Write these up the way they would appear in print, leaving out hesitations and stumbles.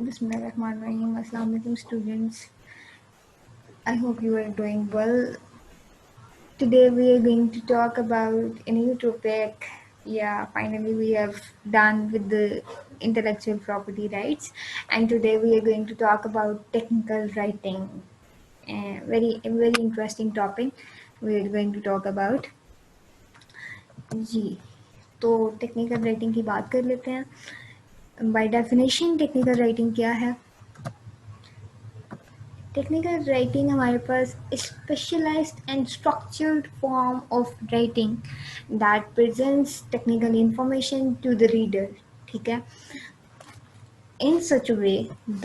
Bismillahirrahmanirrahim. Assalamu alaikum students. I hope you are doing well. Today we are going to talk about a new topic. Yeah, finally we have done with the intellectual property rights, and today we are going to talk about technical writing. Very interesting topic we are going to talk about. जी, तो technical writing की बात कर लेते हैं. By definition technical writing क्या है? Technical writing हमारे पास specialised and structured form of writing that presents technical information to the reader. ठीक है, in such a way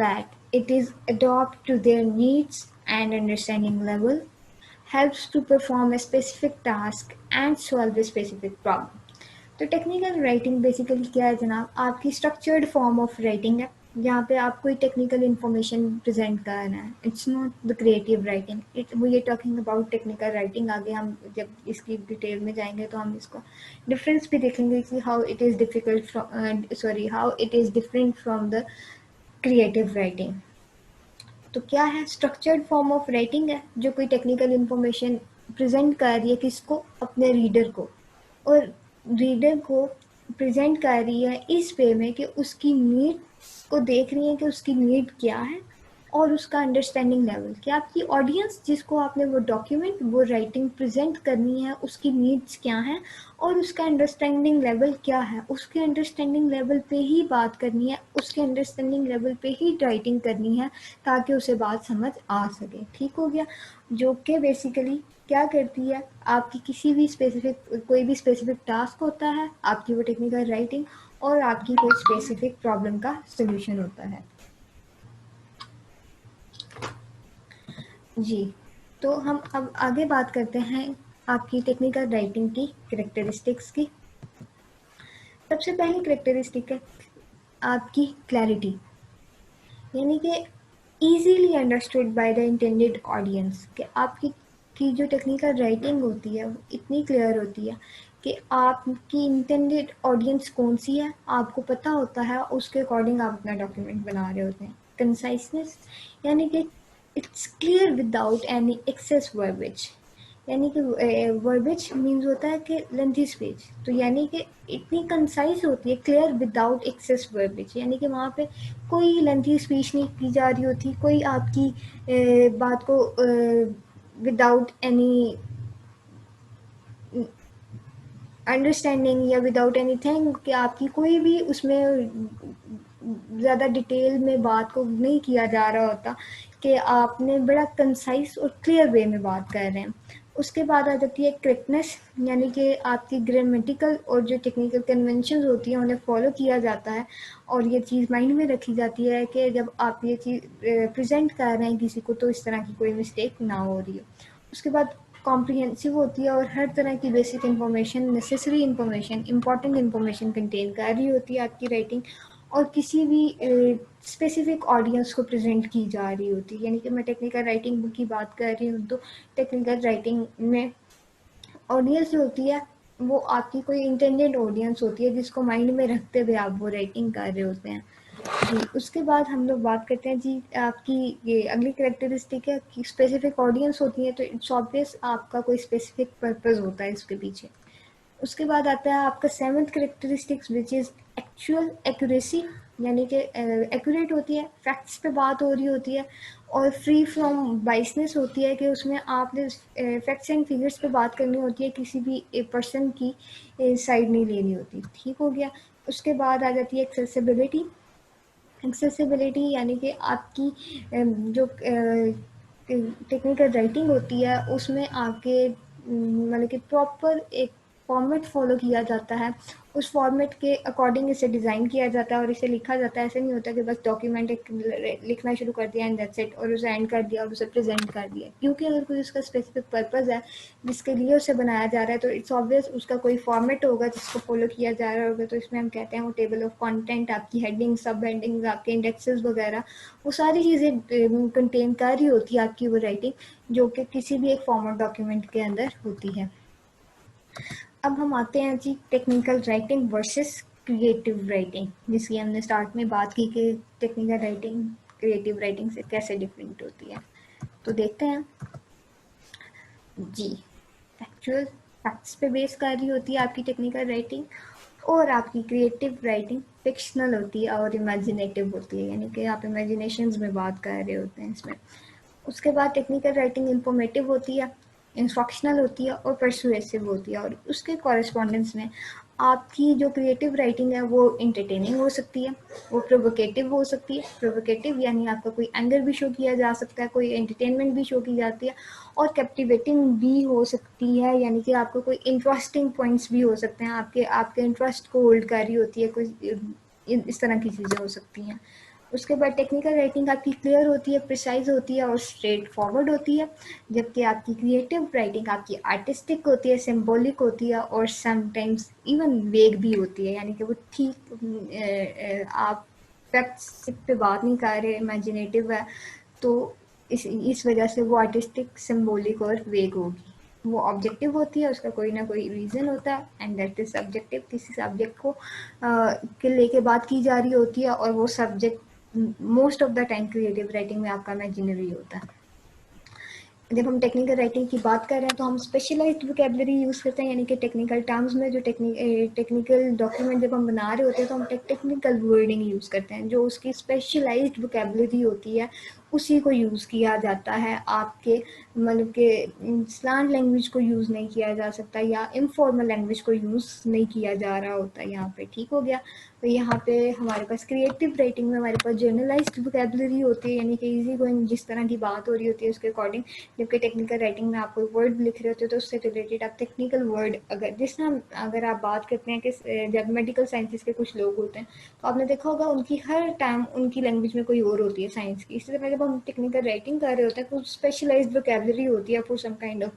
that it is adapted to their needs and understanding level, helps to perform a specific task and solve a specific problem. तो technical writing basically क्या है जनाब? आपकी structured form of writing है जहाँ पे आप कोई टेक्निकल इन्फॉर्मेशन प्रेजेंट करना है. It's not the creative writing. We are talking about technical writing. आगे हम जब इसकी डिटेल में जाएंगे तो हम इसको डिफरेंस भी देखेंगे कि how it is difficult how it is different from the creative writing. तो क्या है? स्ट्रक्चर्ड फॉर्म ऑफ राइटिंग है जो कोई टेक्निकल इन्फॉर्मेशन प्रेजेंट कर रही है किसको? अपने रीडर को. और रीडर को प्रेजेंट कर रही है इस वे में कि उसकी नीड को देख रही है कि उसकी नीड क्या है और उसका अंडरस्टैंडिंग लेवल कि आपकी ऑडियंस जिसको आपने वो डॉक्यूमेंट वो राइटिंग प्रेजेंट करनी है उसकी नीड्स क्या हैं और उसका अंडरस्टैंडिंग लेवल क्या है. उसके अंडरस्टैंडिंग लेवल पे ही बात करनी है, उसके अंडरस्टैंडिंग लेवल पे ही राइटिंग करनी है ताकि उसे बात समझ आ सके. ठीक हो गया? जो कि बेसिकली क्या करती है, आपकी किसी भी स्पेसिफिक कोई भी स्पेसिफिक टास्क होता है, आपकी वो टेक्निकल राइटिंग और आपकी कोई स्पेसिफिक प्रॉब्लम का सोल्यूशन होता है. जी, तो हम अब आगे बात करते हैं आपकी टेक्निकल राइटिंग की कैरेक्टरिस्टिक्स की. सबसे पहली कैरेक्टरिस्टिक है आपकी क्लैरिटी, यानी कि easily understood by the intended audience. कि आपकी की जो टेक्निकल राइटिंग होती है वो इतनी क्लियर होती है कि आपकी इंटेंडेड ऑडियंस कौन सी है आपको पता होता है, उसके अकॉर्डिंग आप अपना डॉक्यूमेंट बना रहे होते हैं. कंसाइसनेस, यानी कि it's clear without any excess verbiage. यानी कि वर्बिज मीन्स होता है कि लेंथी स्पीच. तो यानी कि इतनी कंसाइज होती है, क्लियर विदाउट एक्सेस वर्बिज, यानी कि वहाँ पे कोई लेंथी स्पीच नहीं की जा रही होती, कोई आपकी बात को विदाउट एनी अंडरस्टैंडिंग या विदाउट एनीथिंग कि आपकी कोई भी उसमें ज़्यादा डिटेल में बात को नहीं किया जा रहा होता कि आपने बड़ा कंसाइज और क्लियर वे में बात कर रहे हैं. उसके बाद आ जाती है करेक्टनेस, यानी कि आपकी ग्रामेटिकल और जो टेक्निकल कन्वेंशन होती हैं उन्हें फॉलो किया जाता है और ये चीज़ माइंड में रखी जाती है कि जब आप ये चीज़ प्रेजेंट कर रहे हैं किसी को तो इस तरह की कोई मिस्टेक ना हो रही हो. उसके बाद कॉम्प्रिहेंसिव होती है और हर तरह की basic information, necessary information, important information contain कर रही होती है आपकी राइटिंग और किसी भी स्पेसिफिक ऑडियंस को प्रेजेंट की जा रही होती है. यानी कि मैं टेक्निकल राइटिंग की बात कर रही हूँ तो टेक्निकल राइटिंग में ऑडियंस जो होती है वो आपकी कोई इंटेंडेड ऑडियंस होती है जिसको माइंड में रखते हुए आप वो राइटिंग कर रहे होते हैं. जी, उसके बाद हम लोग बात करते हैं जी आपकी ये अगली कैरेक्टरिस्टिक है कि स्पेसिफिक ऑडियंस होती है तो इट्स ऑब्वियस आपका कोई स्पेसिफिक पर्पस होता है इसके पीछे. उसके बाद आता है आपका seventh characteristics which is actual accuracy, यानी कि एक्यूरेट होती है, फैक्ट्स पे बात हो रही होती है और फ्री फ्रॉम बाइसनेस होती है कि उसमें आपने फैक्ट्स एंड फिगर्स पे बात करनी होती है, किसी भी पर्सन की साइड नहीं लेनी होती. ठीक हो गया? उसके बाद आ जाती है एक्सेसिबिलिटी. एक्सेसिबिलिटी यानी कि आपकी जो टेक्निकल राइटिंग होती है उसमें आपके मतलब कि प्रॉपर एक फॉर्मेट फॉलो किया जाता है, उस फॉर्मेट के अकॉर्डिंग इसे डिज़ाइन किया जाता है और इसे लिखा जाता है. ऐसे नहीं होता कि बस डॉक्यूमेंट एक लिखना शुरू कर दिया एंड दैट्स इट और उसे एंड कर दिया और उसे प्रेजेंट कर दिया. क्योंकि अगर कोई उसका स्पेसिफिक पर्पज़ है जिसके लिए उसे बनाया जा रहा है तो इट्स ऑब्वियस उसका कोई फॉर्मेट होगा जिसको फॉलो किया जा रहा होगा. तो इसमें हम कहते हैं वो टेबल ऑफ कंटेंट, आपकी हेडिंग, सब हेडिंग्स, आपके इंडेक्सेस वगैरह, वो सारी चीज़ें कंटेन कर रही होती है आपकी वो राइटिंग जो कि किसी भी एक फॉर्मेट डॉक्यूमेंट के अंदर होती है. अब हम आते हैं जी technical writing versus creative writing, जिसकी हमने स्टार्ट में बात की कि टेक्निकल राइटिंग क्रिएटिव राइटिंग से कैसे डिफरेंट होती है। तो देखते हैं जी। फैक्चुअल फैक्ट्स पे बेस कर रही होती है आपकी टेक्निकल राइटिंग, और आपकी क्रिएटिव राइटिंग फिक्शनल होती है और इमेजिनेटिव होती है, यानी कि आप इमेजिनेशंस में बात कर रहे होते हैं इसमें। उसके बाद टेक्निकल राइटिंग इंफॉर्मेटिव होती है, इंस्ट्रक्शनल होती है और परसुएसिव होती है। और उसके कॉरेस्पॉन्डेंस में आपकी जो क्रिएटिव राइटिंग है वो इंटरटेनिंग हो सकती है, वो प्रोवोकेटिव हो सकती है। प्रोवोकेटिव यानी आपका कोई एंगर भी शो किया जा सकता है, कोई एंटरटेनमेंट भी शो की जाती है, और कैप्टिवेटिंग भी हो सकती है, यानी कि आपको कोई इंटरेस्टिंग पॉइंट्स भी हो सकते हैं, आपके आपके इंटरेस्ट को होल्ड कर रही होती है, कोई इस तरह की चीज़ें हो सकती हैं। उसके बाद टेक्निकल राइटिंग आपकी क्लियर होती है, प्रिसाइज होती है और स्ट्रेट फॉरवर्ड होती है, जबकि आपकी क्रिएटिव राइटिंग आपकी आर्टिस्टिक होती है, सिंबॉलिक होती है और समटाइम्स इवन वेग भी होती है, यानी कि वो ठीक आप फैक्ट्स पे बात नहीं कर रहे, इमेजिनेटिव है, तो इस वजह से वो आर्टिस्टिक, सिंबॉलिक और वेग होगी। वो ऑब्जेक्टिव होती है, उसका कोई ना कोई रीज़न होता है, एंड दैट इज सब्जेक्टिव, किसी सब्जेक्ट को के लेके बात की जा रही होती है, और वो subject most of the time creative writing में आपका इमेजिनरी होता है। जब हम टेक्निकल राइटिंग की बात कर रहे हैं तो हम स्पेशलाइज्ड वोकेबलरी यूज़ करते हैं, यानी कि टेक्निकल टर्म्स में जो टेक्निकल डॉक्यूमेंट जब हम बना रहे होते हैं तो हम टेक्निकल वर्डिंग यूज़ करते हैं, जो उसकी स्पेशलाइज्ड वोकेबलरी होती है उसी को यूज़ किया जाता है। आपके मतलब के स्लैंग लैंग्वेज को यूज़ नहीं किया जा सकता, या इनफॉर्मल लैंग्वेज को यूज़ नहीं किया जा रहा होता यहाँ पे, ठीक हो गया। तो यहाँ पे हमारे पास क्रिएटिव राइटिंग में हमारे पास जर्नलाइज्ड वोकेबलरी होती है, यानी कि इजी गोइंग जिस तरह की बात हो रही होती है उसके अकॉर्डिंग। जबकि टेक्निकल राइटिंग में आप कोई वर्ड लिख रहे होते हो तो उससे रिलेटेड आप टेक्निकल वर्ड, अगर जिस तरह अगर आप बात करते हैं कि जब मेडिकल साइंसेस के कुछ लोग होते हैं तो आपने देखा होगा उनकी हर टाइम उनकी लैंग्वेज में कोई और होती है साइंस की। इसी तरह जब हम टेक्निकल राइटिंग कर रहे होते हैं तो स्पेशलाइज्ड वोकेबलरी होती है for some kind of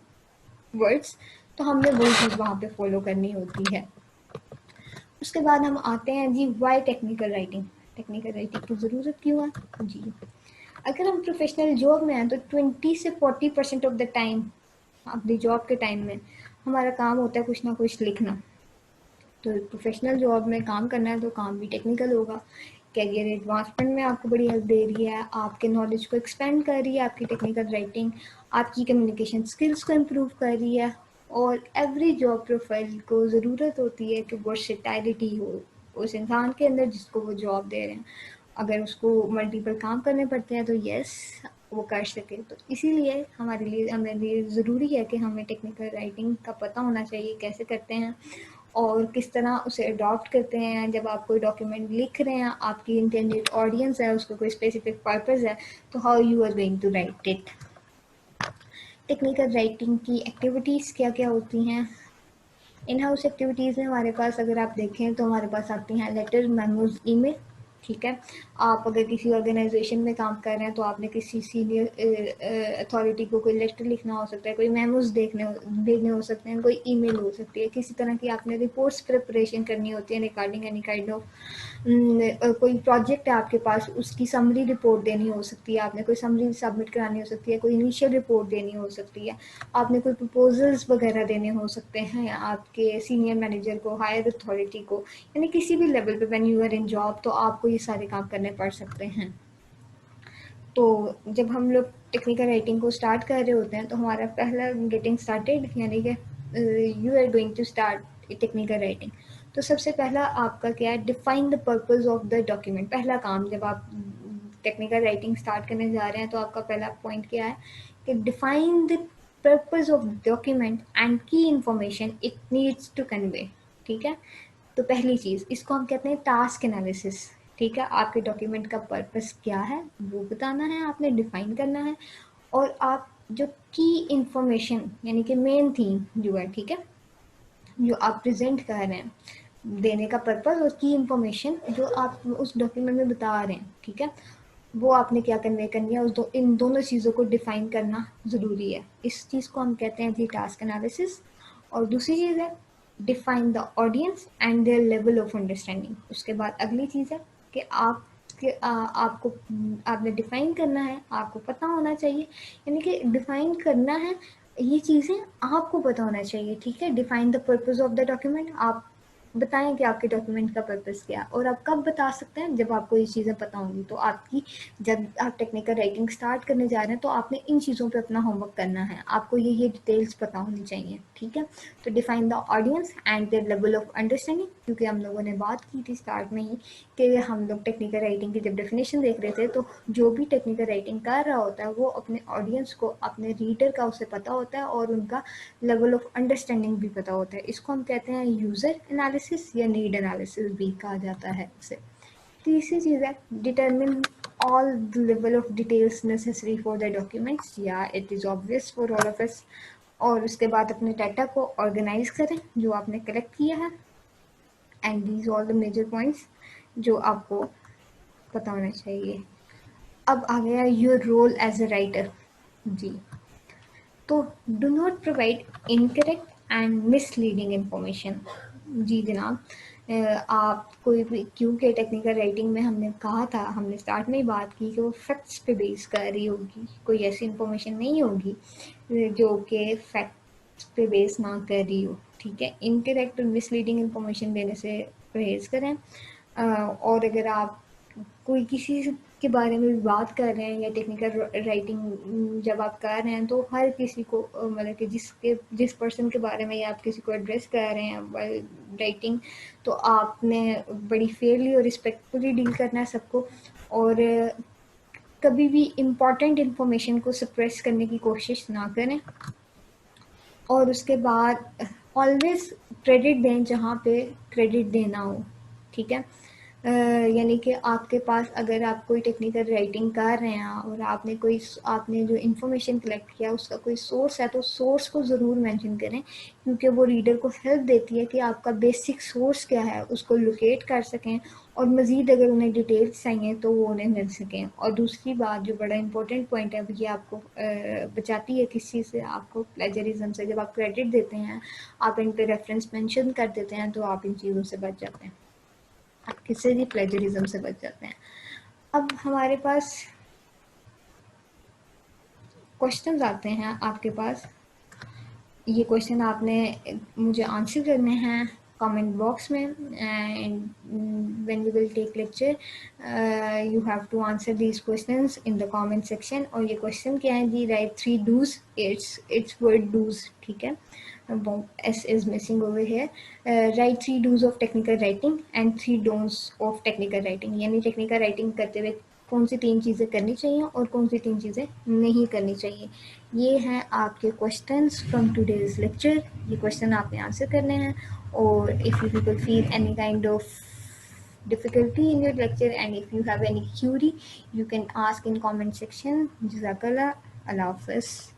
words, तो हमने वही चीज़ वहाँ पे फॉलो करनी होती है। उसके बाद हम आते हैं जी, why technical writing. Technical writing की ज़रूरत क्यों है जी? अगर हम प्रोफेशनल जॉब में हैं तो 20 से 40% ऑफ द टाइम, अपनी जॉब के टाइम में हमारा काम होता है कुछ ना कुछ लिखना। तो प्रोफेशनल जॉब में काम करना है तो काम भी टेक्निकल होगा। कैरियर एडवांसमेंट में आपको बड़ी हेल्प दे रही है, आपके नॉलेज को एक्सपेंड कर रही है आपकी टेक्निकल राइटिंग, आपकी कम्युनिकेशन स्किल्स को इम्प्रूव कर रही है। और एवरी जॉब प्रोफाइल को ज़रूरत होती है कि वर्सेटाइलिटी हो उस इंसान के अंदर जिसको वो जॉब दे रहे हैं। अगर उसको मल्टीपल काम करने पड़ते हैं तो यस वो कर सके। तो इसीलिए हमारे लिए ज़रूरी है कि हमें टेक्निकल राइटिंग का पता होना चाहिए, कैसे करते हैं और किस तरह उसे अडॉप्ट करते हैं। जब आप कोई डॉक्यूमेंट लिख रहे हैं, आपकी इंटेंडेड ऑडियंस है, उसको कोई स्पेसिफिक पर्पस है, तो how you are going to write it. Technical writing की एक्टिविटीज़ क्या क्या होती हैं? इन हाउस एक्टिविटीज़ में हमारे पास अगर आप देखें तो हमारे पास आती हैं लेटर, मेमोज, ईमेल, ठीक है। आप अगर किसी ऑर्गेनाइजेशन में काम कर रहे हैं तो आपने किसी सीनियर अथॉरिटी को कोई लेटर लिखना हो सकता है, कोई मेमोज भेजने हो सकते हैं, कोई ईमेल हो सकती है, किसी तरह की आपने रिपोर्ट्स प्रिपरेशन करनी होती है रिगार्डिंग एनी काइंड ऑफ कोई प्रोजेक्ट है आपके पास, उसकी समरी रिपोर्ट देनी हो सकती है, आपने कोई समरी सबमिट करानी हो सकती है, कोई इनिशियल रिपोर्ट देनी हो सकती है, आपने कोई प्रपोजल्स वगैरह देने हो सकते हैं आपके सीनियर मैनेजर को, हायर अथॉरिटी को, यानी किसी भी लेवल पे when you are in job तो आपको ये सारे काम करने पड़ सकते हैं। तो जब हम लोग टेक्निकल राइटिंग को स्टार्ट कर रहे होते हैं तो हमारा पहला गेटिंग स्टार्टेड, यानी कि you are going to start technical writing. तो सबसे पहला आपका क्या है, define the purpose of the document. पहला काम जब आप टेक्निकल राइटिंग स्टार्ट करने जा रहे हैं तो आपका पहला पॉइंट क्या है कि define the purpose of document and key information it needs to convey, ठीक है। तो पहली चीज़ इसको हम कहते हैं टास्क एनालिसिस, ठीक है। आपके डॉक्यूमेंट का पर्पस क्या है वो बताना है, आपने डिफाइन करना है, और आप जो की इंफॉर्मेशन यानी कि मेन थीम जो है, ठीक है, जो आप प्रेजेंट कर रहे हैं, देने का पर्पस और की इंफॉर्मेशन जो आप उस डॉक्यूमेंट में बता रहे हैं, ठीक है, वो आपने क्या कन्वे करनी है, इन दोनों चीज़ों को डिफाइन करना ज़रूरी है। इस चीज़ को हम कहते हैं जी टास्क एनालिसिस। और दूसरी चीज़ है define the audience and their level of understanding. उसके बाद अगली चीज़ है कि आपको आपने डिफाइन करना है, आपको पता होना चाहिए, यानी कि डिफाइन करना है, ये चीज़ें आपको पता होना चाहिए, ठीक है। Define the purpose of the document, आप बताएं कि आपके डॉक्यूमेंट का पर्पस क्या है। और आप कब बता सकते हैं, जब आपको ये चीज़ें पता होंगी। तो आपकी जब आप टेक्निकल राइटिंग स्टार्ट करने जा रहे हैं तो आपने इन चीज़ों पे अपना होमवर्क करना है, आपको ये डिटेल्स पता होनी चाहिए, ठीक है। तो define the audience and their level of understanding, क्योंकि हम लोगों ने बात की थी स्टार्ट में ही कि हम लोग टेक्निकल राइटिंग की जब डेफिनेशन देख रहे थे, तो जो भी टेक्निकल राइटिंग कर रहा होता है वो अपने ऑडियंस को, अपने रीडर का उसे पता होता है और उनका लेवल ऑफ अंडरस्टैंडिंग भी पता होता है। इसको हम कहते हैं यूज़र एनालिसिस या नीड एनालिसिस भी कहा जाता है उसे। तीसरी चीज़ है determine all the level of details necessary for the documents, या it is obvious for all of us। और उसके बाद अपने डाटा को ऑर्गेनाइज करें जो आपने कलेक्ट किया है, and these all the major points जो आपको पता होना चाहिए। अब आ गया your role as a writer. जी, तो do not provide incorrect and misleading information. जी जनाब, आप कोई भी, क्योंकि टेक्निकल राइटिंग में हमने कहा था, हमने स्टार्ट में ही बात की कि वो फैक्ट्स पे बेस कर रही होगी, कोई ऐसी इंफॉर्मेशन नहीं होगी जो कि फैक्ट्स पे बेस ना कर रही हो, ठीक है। इनकरेक्ट और मिसलीडिंग इंफॉर्मेशन देने से परहेज़ करें। और अगर आप कोई किसी के बारे में भी बात कर रहे हैं या टेक्निकल राइटिंग जब आप कर रहे हैं, तो हर किसी को मतलब कि जिस पर्सन के बारे में या आप किसी को एड्रेस कर रहे हैं राइटिंग, तो आपने बड़ी फेयरली और रिस्पेक्टफुली डील करना है सबको। और कभी भी इम्पॉर्टेंट इन्फॉर्मेशन को सप्रेस करने की कोशिश ना करें। और उसके बाद ऑलवेज क्रेडिट दें जहाँ पे क्रेडिट देना हो, ठीक है। यानी कि आपके पास, अगर आप कोई टेक्निकल राइटिंग कर रहे हैं और आपने जो इन्फॉर्मेशन कलेक्ट किया उसका कोई सोर्स है, तो सोर्स को ज़रूर मेंशन करें, क्योंकि वो रीडर को हेल्प देती है कि आपका बेसिक सोर्स क्या है उसको लोकेट कर सकें, और मज़ीद अगर उन्हें डिटेल्स चाहिए तो वो उन्हें मिल सकें। और दूसरी बात जो बड़ा इंपॉर्टेंट पॉइंट है, ये आपको बचाती है किस चीज़ से, आपको प्लेजरिज्म से। जब आप क्रेडिट देते हैं, आप इन पे रेफरेंस मेंशन कर देते हैं, तो आप इन चीज़ों से बच जाते हैं, आप किसी भी प्लेजरिज्म से बच जाते हैं। अब हमारे पास क्वेश्चंस आते हैं आपके पास। ये क्वेश्चन आपने मुझे आंसर करने हैं कमेंट बॉक्स में, and when we will take lecture you have to answer these questions in the comment section. और ये क्वेश्चन क्या है जी, write 3 dos, it's word dos, ठीक है। S is missing over here. Write 3 do's of technical writing and 3 don'ts of technical writing। यानी technical writing करते हुए कौन सी 3 चीज़ें करनी चाहिए और कौन सी 3 चीज़ें नहीं करनी चाहिए। ये हैं आपके क्वेश्चंस फ्रॉम टुडेज लेक्चर। ये क्वेश्चन आपने आंसर करने हैं। और if you people feel any kind of difficulty in your lecture, and if you have any query, you can ask in comment section. Jazakallah. Allah Hafiz.